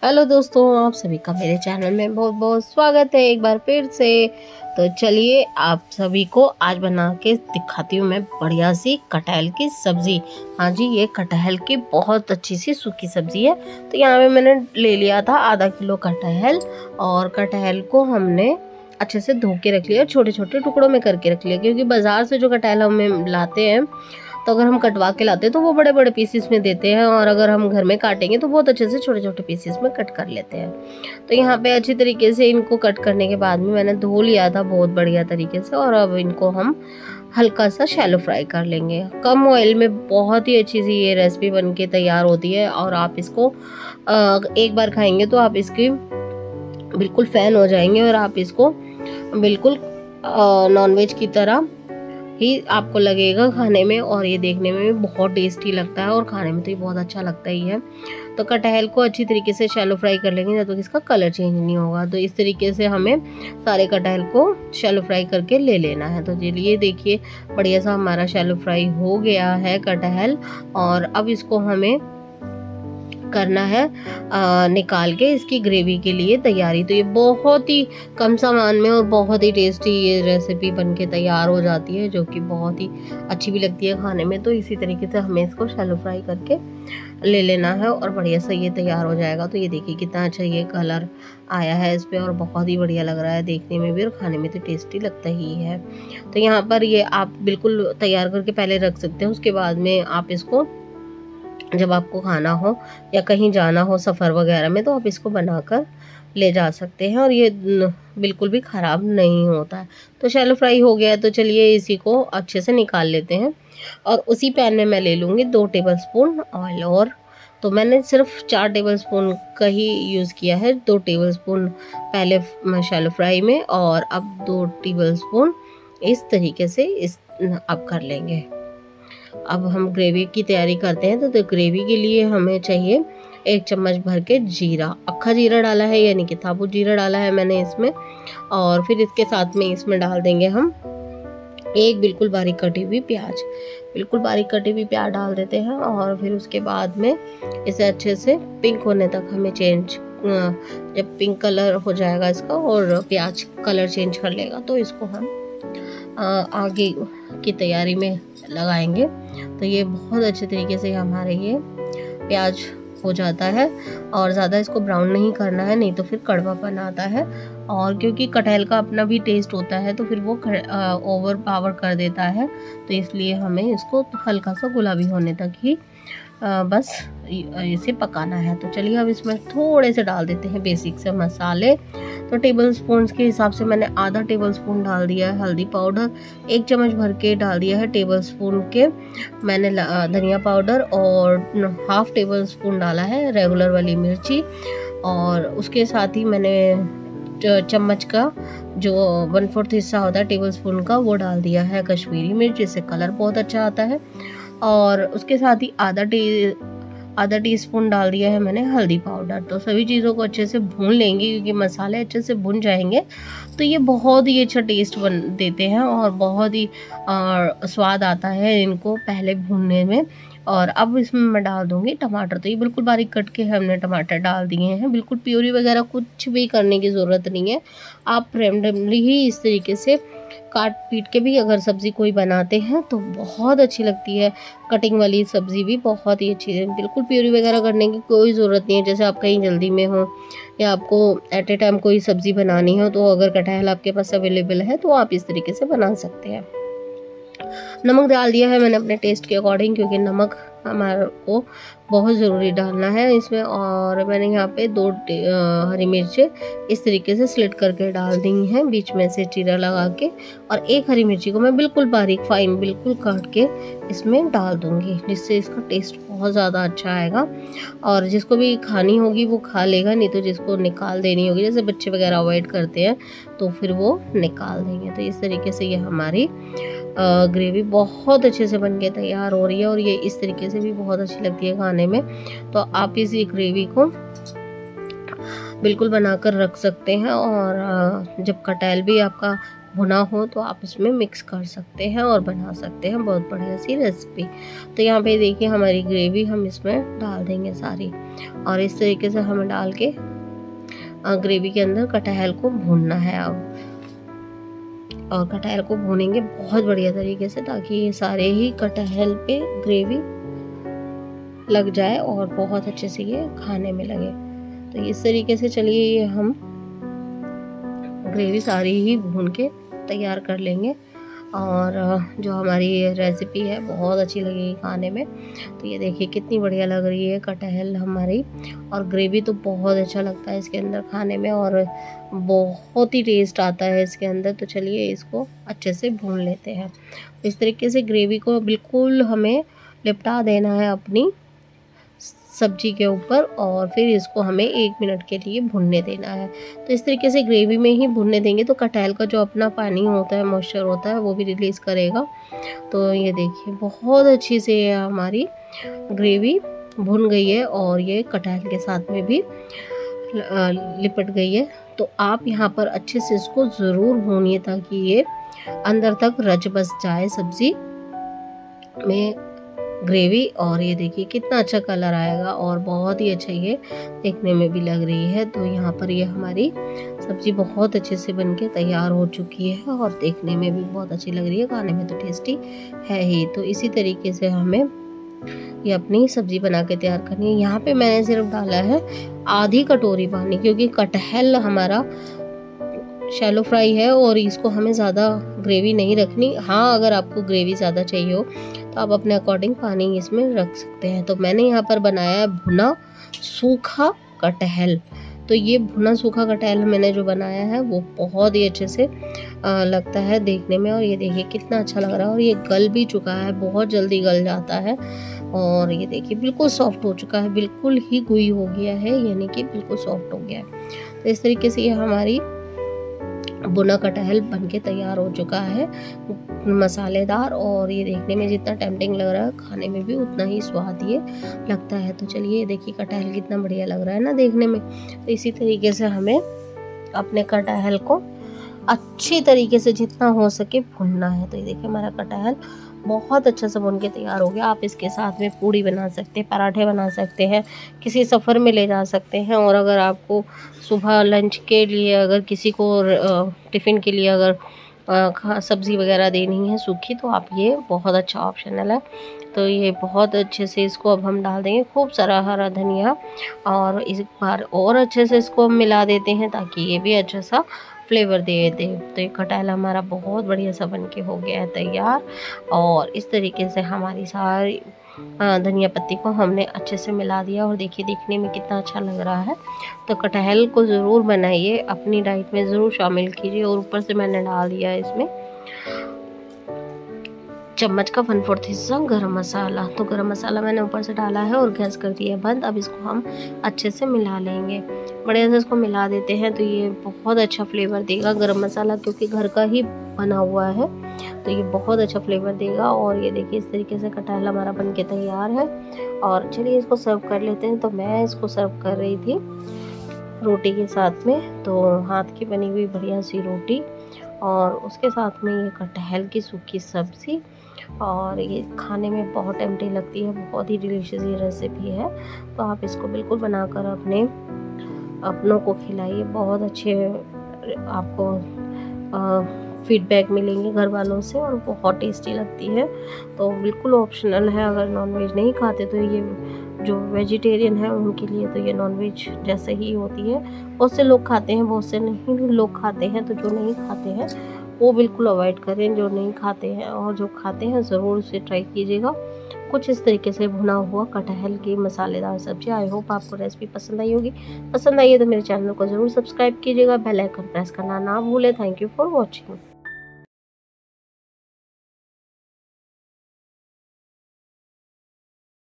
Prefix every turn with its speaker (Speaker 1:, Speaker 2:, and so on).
Speaker 1: Hello दोस्तों, आप सभी का मेरे चैनल में बहुत बहुत स्वागत है एक बार फिर से। तो चलिए आप सभी को आज बना के दिखाती हूँ मैं बढ़िया सी कटहल की सब्ज़ी। हाँ जी, ये कटहल की बहुत अच्छी सी सूखी सब्ज़ी है। तो यहाँ पे मैंने ले लिया था आधा किलो कटहल, और कटहल को हमने अच्छे से धो के रख लिया, छोटे छोटे टुकड़ों में करके रख लिया, क्योंकि बाज़ार से जो कटहल हमें लाते हैं तो अगर हम कटवा के लाते हैं तो वो बड़े बड़े पीसेस में देते हैं, और अगर हम घर में काटेंगे तो बहुत अच्छे से छोटे छोटे पीसेस में कट कर लेते हैं। तो यहाँ पे अच्छी तरीके से इनको कट करने के बाद में मैंने धो लिया था बहुत बढ़िया तरीके से, और अब इनको हम हल्का सा शैलो फ्राई कर लेंगे कम ऑयल में। बहुत ही अच्छी सी ये रेसिपी बन के तैयार होती है, और आप इसको एक बार खाएंगे तो आप इसकी बिल्कुल फ़ैन हो जाएंगे, और आप इसको बिल्कुल नॉनवेज की तरह ही आपको लगेगा खाने में, और ये देखने में भी बहुत टेस्टी लगता है, और खाने में तो ये बहुत अच्छा लगता ही है। तो कटहल को अच्छी तरीके से शैलो फ्राई कर लेंगे जब तक इसका कलर चेंज नहीं होगा। तो इस तरीके से हमें सारे कटहल को शैलो फ्राई करके ले लेना है। तो चलिए देखिए, बढ़िया सा हमारा शैलो फ्राई हो गया है कटहल, और अब इसको हमें करना है निकाल के इसकी ग्रेवी के लिए तैयारी। तो ये बहुत ही कम सामान में और बहुत ही टेस्टी ये रेसिपी बन के तैयार हो जाती है, जो कि बहुत ही अच्छी भी लगती है खाने में। तो इसी तरीके से हमें इसको शैलो फ्राई करके ले लेना है, और बढ़िया से ये तैयार हो जाएगा। तो ये देखिए कितना अच्छा ये कलर आया है इस पर, और बहुत ही बढ़िया लग रहा है देखने में भी, और खाने में तो टेस्टी लगता ही है। तो यहाँ पर ये आप बिल्कुल तैयार करके पहले रख सकते हैं, उसके बाद में आप इसको जब आपको खाना हो या कहीं जाना हो सफ़र वगैरह में तो आप इसको बनाकर ले जा सकते हैं, और ये बिल्कुल भी ख़राब नहीं होता है। तो शैलो फ्राई हो गया है, तो चलिए इसी को अच्छे से निकाल लेते हैं। और उसी पैन में मैं ले लूँगी 2 टेबलस्पून ऑयल, और तो मैंने सिर्फ 4 टेबलस्पून का ही यूज़ किया है। 2 टेबलस्पून पहले शैलो फ्राई में, और अब 2 टेबलस्पून इस तरीके से इस अब कर लेंगे। अब हम ग्रेवी की तैयारी करते हैं। तो ग्रेवी के लिए हमें चाहिए 1 चम्मच भर के जीरा, अक्खा जीरा डाला है, यानी कि साबुत जीरा डाला है मैंने इसमें। और फिर इसके साथ में इसमें डाल देंगे हम एक बिल्कुल बारीक कटी हुई प्याज, बिल्कुल बारीक कटी हुई प्याज डाल देते हैं। और फिर उसके बाद में इसे अच्छे से पिंक होने तक हमें जब पिंक कलर हो जाएगा इसका और प्याज कलर चेंज कर लेगा, तो इसको हम आगे की तैयारी में लगाएंगे। तो ये बहुत अच्छे तरीके से हमारे ये प्याज हो जाता है, और ज़्यादा इसको ब्राउन नहीं करना है, नहीं तो फिर कड़वापन आता है। और क्योंकि कटहल का अपना भी टेस्ट होता है तो फिर वो ओवर पावर कर देता है, तो इसलिए हमें इसको हल्का सा गुलाबी होने तक ही बस इसे पकाना है। तो चलिए अब इसमें थोड़े से डाल देते हैं बेसिक से मसाले। तो टेबल स्पून के हिसाब से मैंने आधा टेबल स्पून डाल दिया है हल्दी पाउडर, 1 चम्मच भर के डाल दिया है टेबल स्पून के मैंने धनिया पाउडर, और हाफ टेबल स्पून डाला है रेगुलर वाली मिर्ची, और उसके साथ ही मैंने चम्मच का जो 1/4 हिस्सा होता है टेबल स्पून का वो डाल दिया है कश्मीरी मिर्च, जिससे कलर बहुत अच्छा आता है। और उसके साथ ही आधा टीस्पून डाल दिया है मैंने हल्दी पाउडर। तो सभी चीज़ों को अच्छे से भून लेंगे, क्योंकि मसाले अच्छे से भुन जाएंगे तो ये बहुत ही अच्छा टेस्ट बन देते हैं, और बहुत ही स्वाद आता है इनको पहले भूनने में। और अब इसमें मैं डाल दूंगी टमाटर। तो ये बिल्कुल बारीक कट के हमने टमाटर डाल दिए हैं, बिल्कुल प्यूरी वगैरह कुछ भी करने की ज़रूरत नहीं है। आप रैंडमली ही इस तरीके से काट पीट के भी अगर सब्ज़ी कोई बनाते हैं तो बहुत अच्छी लगती है। कटिंग वाली सब्ज़ी भी बहुत ही अच्छी है, बिल्कुल प्यूरी वगैरह करने की कोई ज़रूरत नहीं है। जैसे आप कहीं जल्दी में हो या आपको एट ए टाइम कोई सब्ज़ी बनानी हो, तो अगर कटहल आपके पास अवेलेबल है तो आप इस तरीके से बना सकते हैं। नमक डाल दिया है मैंने अपने टेस्ट के अकॉर्डिंग, क्योंकि नमक हमारे को बहुत ज़रूरी डालना है इसमें। और मैंने यहाँ पे 2 हरी मिर्चें इस तरीके से स्लिट करके डाल दी हैं, बीच में से चीरा लगा के। और 1 हरी मिर्ची को मैं बिल्कुल बारीक फाइन बिल्कुल काट के इसमें डाल दूँगी, जिससे इसका टेस्ट बहुत ज़्यादा अच्छा आएगा। और जिसको भी खानी होगी वो खा लेगा, नहीं तो जिसको निकाल देनी होगी, जैसे बच्चे वगैरह अवॉइड करते हैं तो फिर वो निकाल देंगे। तो इस तरीके से ये हमारी ग्रेवी बहुत अच्छे से बन के तैयार हो रही है, और ये इस तरीके से भी बहुत अच्छी लगती है खाने में। तो आप इस ग्रेवी को बिल्कुल बनाकर रख सकते हैं। और जब कटहल भी आपका भुना हो तो आप इसमें मिक्स कर सकते हैं और बना सकते हैं बहुत बढ़िया सी रेसिपी। तो यहाँ पे देखिए हमारी ग्रेवी हम इसमें डाल देंगे सारी, और इस तरीके से हमें डाल के ग्रेवी के अंदर कटहल को भूनना है अब। और कटहल को भूनेंगे बहुत बढ़िया तरीके से, ताकि ये सारे ही कटहल पे ग्रेवी लग जाए और बहुत अच्छे से ये खाने में लगे। तो इस तरीके से चलिए ये हम ग्रेवी सारी ही भून के तैयार कर लेंगे। और जो हमारी रेसिपी है बहुत अच्छी लगेगी खाने में। तो ये देखिए कितनी बढ़िया लग रही है कटहल हमारी, और ग्रेवी तो बहुत अच्छा लगता है इसके अंदर खाने में, और बहुत ही टेस्ट आता है इसके अंदर। तो चलिए इसको अच्छे से भून लेते हैं। इस तरीके से ग्रेवी को बिल्कुल हमें लिपटा देना है अपनी सब्जी के ऊपर, और फिर इसको हमें 1 मिनट के लिए भुनने देना है। तो इस तरीके से ग्रेवी में ही भुनने देंगे तो कटहल का जो अपना पानी होता है, मॉइस्चर होता है, वो भी रिलीज़ करेगा। तो ये देखिए बहुत अच्छी से हमारी ग्रेवी भुन गई है और ये कटहल के साथ में भी लिपट गई है। तो आप यहाँ पर अच्छे से इसको ज़रूर भूनिए ताकि ये अंदर तक रच बस जाए सब्ज़ी में ग्रेवी। और ये देखिए कितना अच्छा कलर आएगा और बहुत ही अच्छा ये देखने में भी लग रही है। तो यहाँ पर ये हमारी सब्जी बहुत अच्छे से बनके तैयार हो चुकी है और देखने में भी बहुत अच्छी लग रही है, खाने में तो टेस्टी है ही। तो इसी तरीके से हमें ये अपनी सब्जी बना के तैयार करनी है। यहाँ पे मैंने सिर्फ डाला है आधी कटोरी पानी, क्योंकि कटहल हमारा शैलो फ्राई है और इसको हमें ज़्यादा ग्रेवी नहीं रखनी। हाँ, अगर आपको ग्रेवी ज़्यादा चाहिए हो तो आप अपने अकॉर्डिंग पानी इसमें रख सकते हैं। तो मैंने यहाँ पर बनाया है भुना सूखा कटहल। तो ये भुना सूखा कटहल मैंने जो बनाया है वो बहुत ही अच्छे से लगता है देखने में। और ये देखिए कितना अच्छा लग रहा है, और ये गल भी चुका है, बहुत जल्दी गल जाता है। और ये देखिए बिल्कुल सॉफ्ट हो चुका है, बिल्कुल ही गुई हो गया है, यानी कि बिल्कुल सॉफ्ट हो गया है। तो इस तरीके से ये हमारी भुना कटहल बनके तैयार हो चुका है, मसालेदार, और ये देखने में जितना टेम्पटिंग लग रहा है खाने में भी उतना ही स्वाद ये लगता है। तो चलिए देखिए कटहल कितना बढ़िया लग रहा है ना देखने में। तो इसी तरीके से हमें अपने कटहल को अच्छी तरीके से जितना हो सके भुनना है। तो ये देखिए हमारा कटहल बहुत अच्छा से भुन के तैयार हो गया। आप इसके साथ में पूड़ी बना सकते हैं, पराठे बना सकते हैं, किसी सफ़र में ले जा सकते हैं। और अगर आपको सुबह लंच के लिए, अगर किसी को टिफ़िन के लिए अगर सब्ज़ी वगैरह देनी है सूखी, तो आप ये बहुत अच्छा ऑप्शनल है। तो ये बहुत अच्छे से इसको अब हम डाल देंगे खूब सारा हरा धनिया, और इस बार और अच्छे से इसको हम मिला देते हैं ताकि ये भी अच्छा सा फ्लेवर दे दे। तो ये कटहल हमारा बहुत बढ़िया सा बन के हो गया है तैयार। और इस तरीके से हमारी सारी धनिया पत्ती को हमने अच्छे से मिला दिया, और देखिए देखने में कितना अच्छा लग रहा है। तो कटहल को ज़रूर बनाइए, अपनी डाइट में ज़रूर शामिल कीजिए। और ऊपर से मैंने डाल दिया इसमें चम्मच का 1/4 हिस्सा गरम मसाला। तो गरम मसाला मैंने ऊपर से डाला है और गैस कर दिया बंद। अब इसको हम अच्छे से मिला लेंगे, बढ़िया से इसको मिला देते हैं। तो ये बहुत अच्छा फ्लेवर देगा गरम मसाला, क्योंकि घर का ही बना हुआ है, तो ये बहुत अच्छा फ्लेवर देगा। और ये देखिए इस तरीके से कटहल हमारा बन के तैयार है। और चलिए इसको सर्व कर लेते हैं। तो मैं इसको सर्व कर रही थी रोटी के साथ में, तो हाथ की बनी हुई बढ़िया सी रोटी, और उसके साथ में ये कटहल की सूखी सब्ज़ी। और ये खाने में बहुत टेम्पटी लगती है, बहुत ही डिलीशियस ये रेसिपी है। तो आप इसको बिल्कुल बनाकर अपनों को खिलाइए, बहुत अच्छे आपको फीडबैक मिलेंगे घर वालों से, और बहुत टेस्टी लगती है। तो बिल्कुल ऑप्शनल है, अगर नॉनवेज नहीं खाते तो ये जो वेजिटेरियन है उनके लिए तो ये नॉनवेज जैसे ही होती है। बहुत से लोग खाते हैं, बहुत से नहीं लोग खाते हैं। तो जो नहीं खाते हैं वो बिल्कुल अवॉइड करें, जो नहीं खाते हैं। और जो खाते हैं ज़रूर उसे ट्राई कीजिएगा। कुछ इस तरीके से भुना हुआ कटहल की मसालेदार सब्जी। आई होप आपको रेसिपी पसंद आई होगी। पसंद आई है तो मेरे चैनल को ज़रूर सब्सक्राइब कीजिएगा, बेल आइकन प्रेस करना ना भूलें। Thank you for watching.